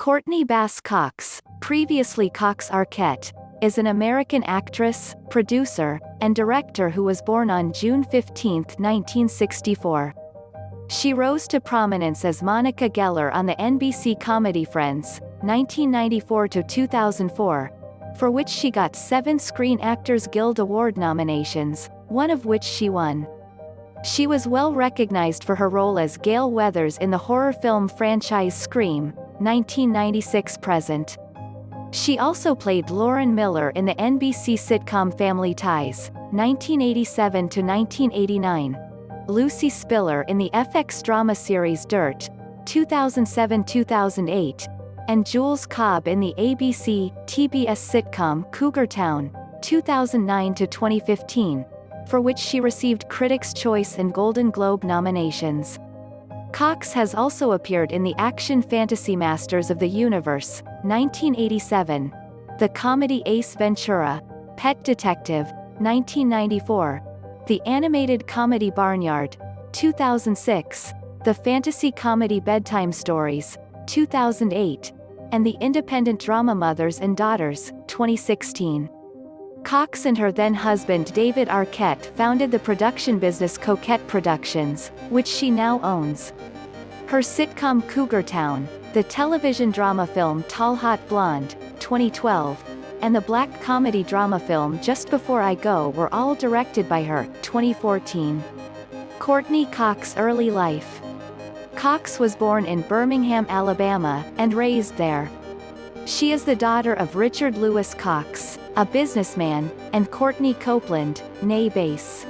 Courtney Bass Cox, previously Cox Arquette, is an American actress, producer, and director who was born on June 15, 1964. She rose to prominence as Monica Geller on the NBC comedy Friends, 1994 to 2004, for which she got 7 Screen Actors Guild Award nominations, one of which she won. She was well recognized for her role as Gale Weathers in the horror film franchise Scream, 1996 present. She also played Lauren Miller in the NBC sitcom Family Ties, 1987 to 1989, Lucy Spiller in the FX drama series Dirt, 2007-2008, and Jules Cobb in the ABC/TBS sitcom Cougar Town, 2009 to 2015, for which she received Critics' Choice and Golden Globe nominations. Cox has also appeared in the action fantasy Masters of the Universe, 1987, the comedy Ace Ventura, Pet Detective, 1994, the animated comedy Barnyard, 2006, the fantasy comedy Bedtime Stories, 2008, and the independent drama Mothers and Daughters, 2016. Cox and her then-husband David Arquette founded the production business Coquette Productions, which she now owns. Her sitcom Cougar Town, the television drama film Tall Hot Blonde, 2012, and the black comedy drama film Just Before I Go were all directed by her, 2014. Courtney Cox early life. Cox was born in Birmingham, Alabama, and raised there. She is the daughter of Richard Lewis Cox, a businessman, and Courtney Copeland, née Bass.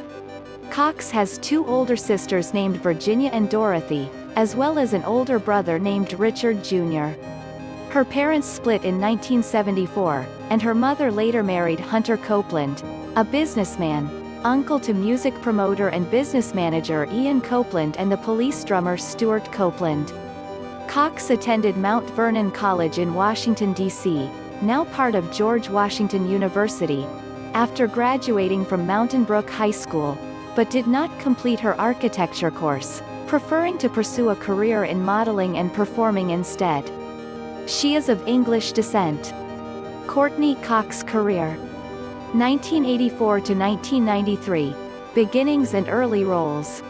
Cox has 2 older sisters named Virginia and Dorothy, as well as an older brother named Richard Jr. Her parents split in 1974, and her mother later married Hunter Copeland, a businessman, uncle to music promoter and business manager Ian Copeland and the Police drummer Stuart Copeland. Cox attended Mount Vernon College in Washington, D.C., now part of George Washington University, after graduating from Mountain Brook High School, but did not complete her architecture course, preferring to pursue a career in modeling and performing instead. She is of English descent. Courtney Cox career. 1984 to 1993, beginnings and early roles.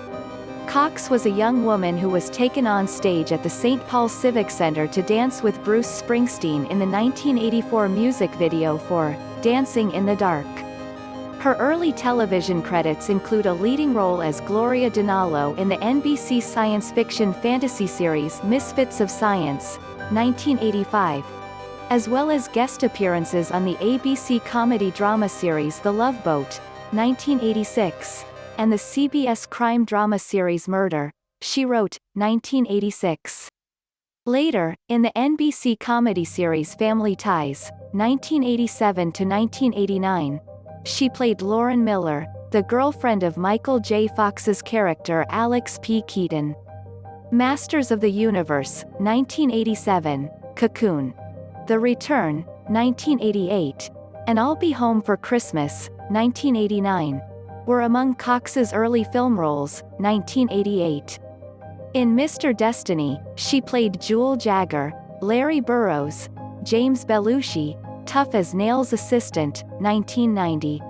Cox was a young woman who was taken on stage at the St. Paul Civic Center to dance with Bruce Springsteen in the 1984 music video for Dancing in the Dark. Her early television credits include a leading role as Gloria Dinalo in the NBC science fiction fantasy series Misfits of Science, 1985, as well as guest appearances on the ABC comedy drama series The Love Boat, 1986, and the CBS crime drama series Murder, She Wrote, 1986. Later, in the NBC comedy series Family Ties, 1987 to 1989, she played Lauren Miller, the girlfriend of Michael J. Fox's character Alex P. Keaton. Masters of the Universe, 1987, Cocoon, The Return, 1988, and I'll Be Home for Christmas, 1989, were among Cox's early film roles, 1988. In Mr. Destiny, she played Jewel Jagger, Larry Burrows, James Belushi, Tough as Nails' assistant, 1990.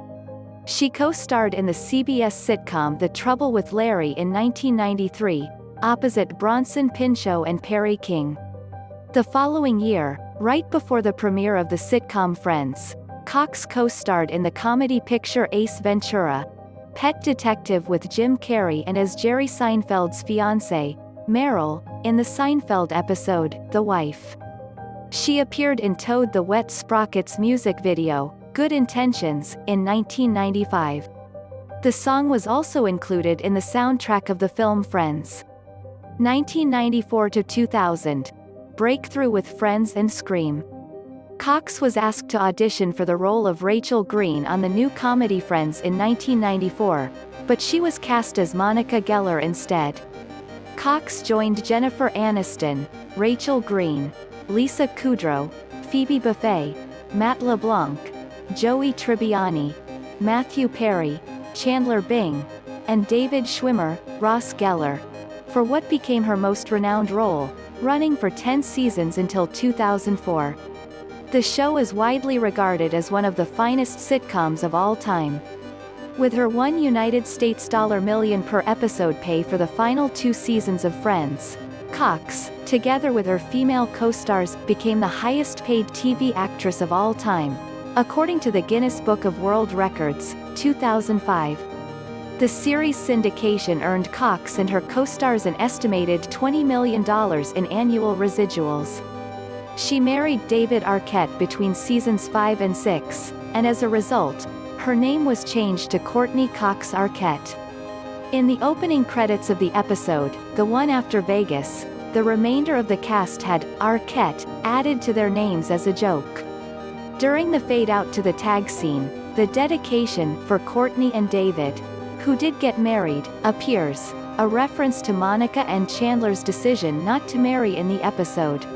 She co-starred in the CBS sitcom The Trouble with Larry in 1993, opposite Bronson Pinchot and Perry King. The following year, right before the premiere of the sitcom Friends, Cox co-starred in the comedy picture Ace Ventura, Pet Detective with Jim Carrey and as Jerry Seinfeld's fiancée, Meryl, in the Seinfeld episode, The Wife. She appeared in Toad the Wet Sprocket's music video, Good Intentions, in 1995. The song was also included in the soundtrack of the film Friends. 1994 to 2000, breakthrough with Friends and Scream. Cox was asked to audition for the role of Rachel Green on the new comedy Friends in 1994, but she was cast as Monica Geller instead. Cox joined Jennifer Aniston, Rachel Green, Lisa Kudrow, Phoebe Buffay, Matt LeBlanc, Joey Tribbiani, Matthew Perry, Chandler Bing, and David Schwimmer, Ross Geller, for what became her most renowned role, running for 10 seasons until 2004. The show is widely regarded as one of the finest sitcoms of all time. With her $1 United States million per episode pay for the final 2 seasons of Friends, Cox, together with her female co-stars, became the highest-paid TV actress of all time, according to the Guinness Book of World Records, 2005. The series' syndication earned Cox and her co-stars an estimated $20 million in annual residuals. She married David Arquette between seasons 5 and 6, and as a result, her name was changed to Courtney Cox Arquette. In the opening credits of the episode, the one after Vegas, the remainder of the cast had Arquette added to their names as a joke. During the fade-out to the tag scene, the dedication for Courtney and David, who did get married, appears, a reference to Monica and Chandler's decision not to marry in the episode.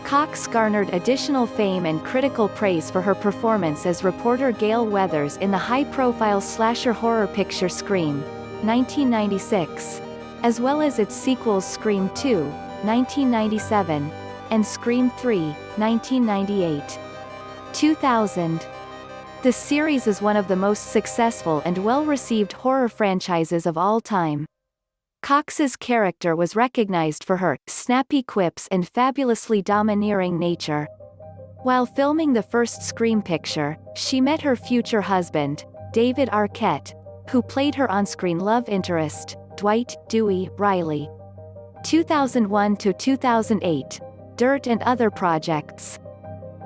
Cox garnered additional fame and critical praise for her performance as reporter Gale Weathers in the high-profile slasher horror picture Scream, 1996, as well as its sequels Scream 2, 1997, and Scream 3, 1998. 2000. The series is one of the most successful and well-received horror franchises of all time. Cox's character was recognized for her snappy quips and fabulously domineering nature. While filming the first Scream picture, she met her future husband, David Arquette, who played her on-screen love interest, Dwight Dewey Riley. 2001 to 2008, Dirt and Other Projects.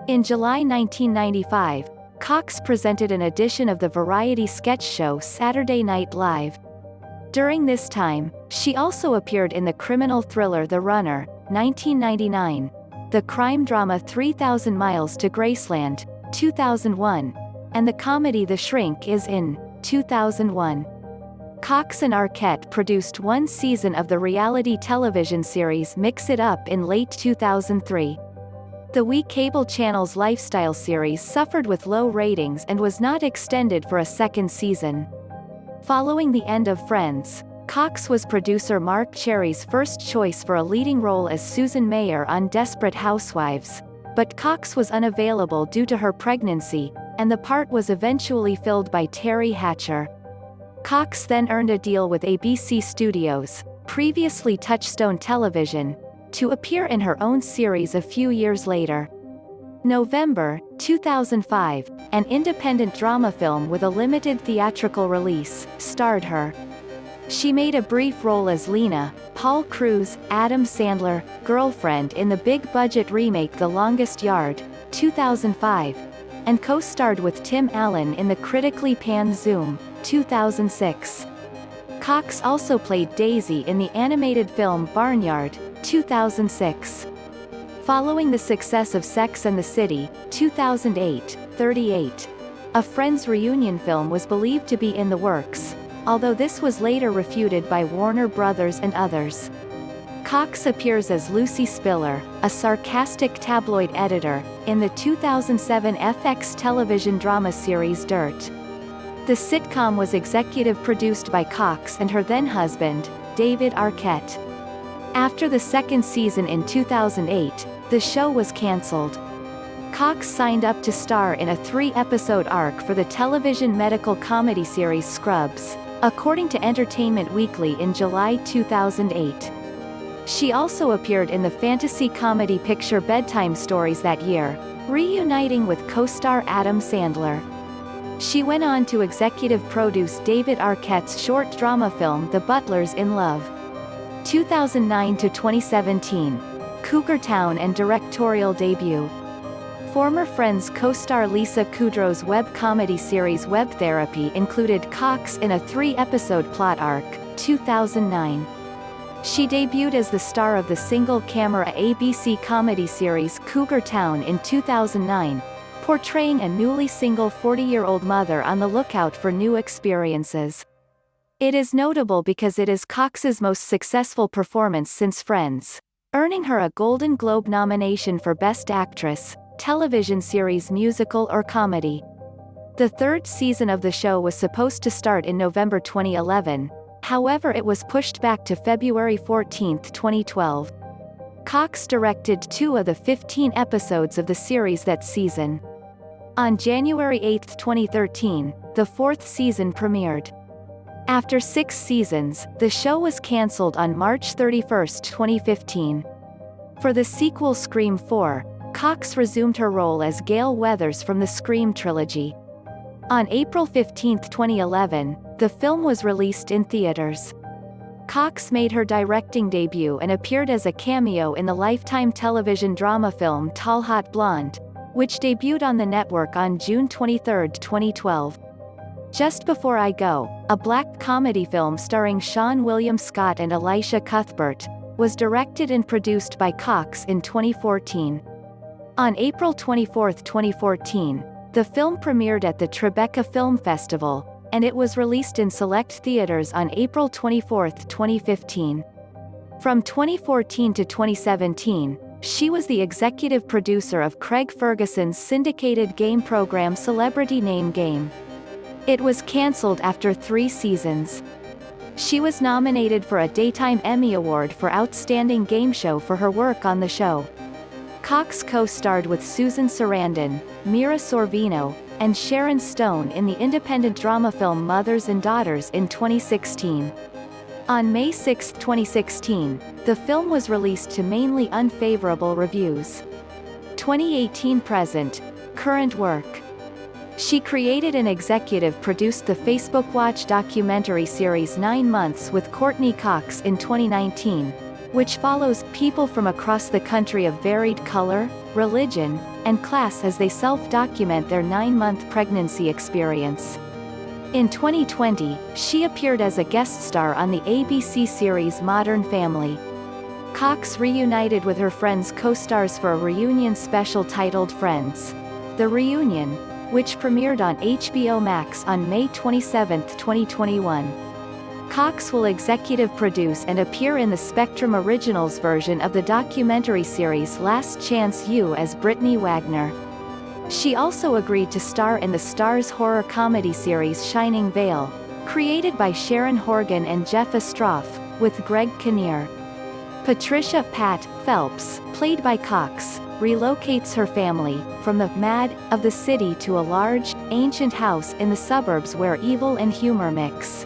In July 1995, Cox presented an edition of the variety sketch show Saturday Night Live. During this time, she also appeared in the criminal thriller The Runner, 1999, the crime drama 3,000 Miles to Graceland, 2001, and the comedy The Shrink is in 2001. Cox and Arquette produced one season of the reality television series Mix It Up in late 2003. The We Cable Channel's lifestyle series suffered with low ratings and was not extended for a second season. Following the end of Friends, Cox was producer Mark Cherry's first choice for a leading role as Susan Mayer on Desperate Housewives, but Cox was unavailable due to her pregnancy, and the part was eventually filled by Terry Hatcher. Cox then earned a deal with ABC Studios, previously Touchstone Television, to appear in her own series a few years later. November 2005, an independent drama film with a limited theatrical release, starred her. She made a brief role as Lena, Paul Cruz, Adam Sandler, girlfriend in the big-budget remake The Longest Yard, 2005, and co-starred with Tim Allen in the critically panned Zoom, 2006. Cox also played Daisy in the animated film Barnyard, 2006. Following the success of Sex and the City, 2008, 38, a Friends reunion film was believed to be in the works, although this was later refuted by Warner Brothers and others. Cox appears as Lucy Spiller, a sarcastic tabloid editor, in the 2007 FX television drama series Dirt. The sitcom was executive produced by Cox and her then-husband, David Arquette. After the second season in 2008, the show was cancelled. Cox signed up to star in a 3-episode arc for the television medical comedy series Scrubs, according to Entertainment Weekly in July 2008. She also appeared in the fantasy comedy picture Bedtime Stories that year, reuniting with co-star Adam Sandler. She went on to executive produce David Arquette's short drama film The Butlers in Love. 2009 to 2017, Cougar Town and directorial debut. Former Friends co-star Lisa Kudrow's web comedy series Web Therapy included Cox in a 3-episode plot arc, 2009. She debuted as the star of the single-camera ABC comedy series Cougar Town in 2009, portraying a newly single 40-year-old mother on the lookout for new experiences. It is notable because it is Cox's most successful performance since Friends, earning her a Golden Globe nomination for Best Actress, Television Series Musical or Comedy. The third season of the show was supposed to start in November 2011, however it was pushed back to February 14, 2012. Cox directed 2 of the 15 episodes of the series that season. On January 8, 2013, the 4th season premiered. After 6 seasons, the show was cancelled on March 31, 2015. For the sequel Scream 4, Cox resumed her role as Gale Weathers from the Scream trilogy. On April 15, 2011, the film was released in theaters. Cox made her directing debut and appeared as a cameo in the Lifetime television drama film Tall Hot Blonde, which debuted on the network on June 23, 2012. Just Before I Go, a black comedy film starring Seann William Scott and Elisha Cuthbert, was directed and produced by Cox in 2014. On April 24, 2014, the film premiered at the Tribeca Film Festival, and it was released in select theaters on April 24, 2015. From 2014 to 2017, she was the executive producer of Craig Ferguson's syndicated game program Celebrity Name Game. It was cancelled after 3 seasons. She was nominated for a Daytime Emmy Award for Outstanding Game Show for her work on the show. Cox co-starred with Susan Sarandon, Mira Sorvino, and Sharon Stone in the independent drama film Mothers and Daughters in 2016. On May 6, 2016, the film was released to mainly unfavorable reviews. 2018 present, current work. She created and executive produced the Facebook Watch documentary series 9 Months with Courtney Cox in 2019, which follows people from across the country of varied color, religion, and class as they self-document their 9-month pregnancy experience. In 2020, she appeared as a guest star on the ABC series Modern Family. Cox reunited with her Friends co-stars for a reunion special titled Friends: The Reunion, which premiered on HBO Max on May 27, 2021. Cox will executive produce and appear in the Spectrum Originals version of the documentary series Last Chance U as Brittany Wagner. She also agreed to star in the Starz horror comedy series Shining Vale, created by Sharon Horgan and Jeff Astroff, with Greg Kinnear. Patricia "Pat" Phelps, played by Cox, relocates her family from the mad of the city to a large, ancient house in the suburbs where evil and humor mix.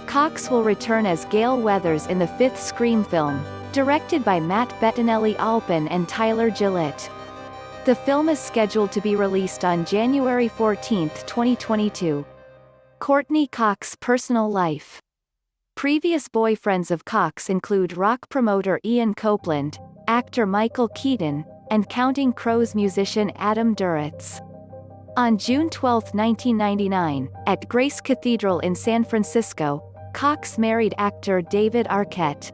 Cox will return as Gale Weathers in the 5th Scream film, directed by Matt Bettinelli-Olpin and Tyler Gillett. The film is scheduled to be released on January 14, 2022. Courtney Cox personal life. Previous boyfriends of Cox include rock promoter Ian Copeland, actor Michael Keaton, and Counting Crows musician Adam Duritz. On June 12, 1999, at Grace Cathedral in San Francisco, Cox married actor David Arquette.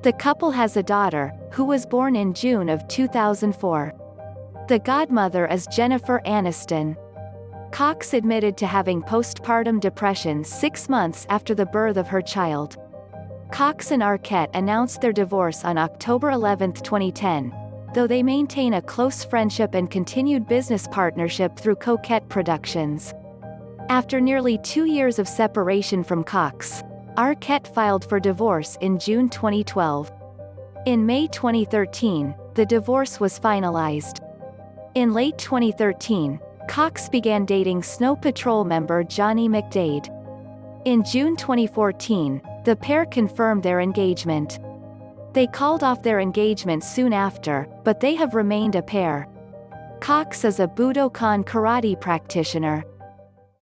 The couple has a daughter, who was born in June of 2004. The godmother is Jennifer Aniston. Cox admitted to having postpartum depression 6 months after the birth of her child. Cox and Arquette announced their divorce on October 11, 2010, though they maintain a close friendship and continued business partnership through Coquette Productions. After nearly 2 years of separation from Cox, Arquette filed for divorce in June 2012. In May 2013, the divorce was finalized. In late 2013, Cox began dating Snow Patrol member Johnny McDade. In June 2014, the pair confirmed their engagement. They called off their engagement soon after, but they have remained a pair. Cox is a Budokan karate practitioner.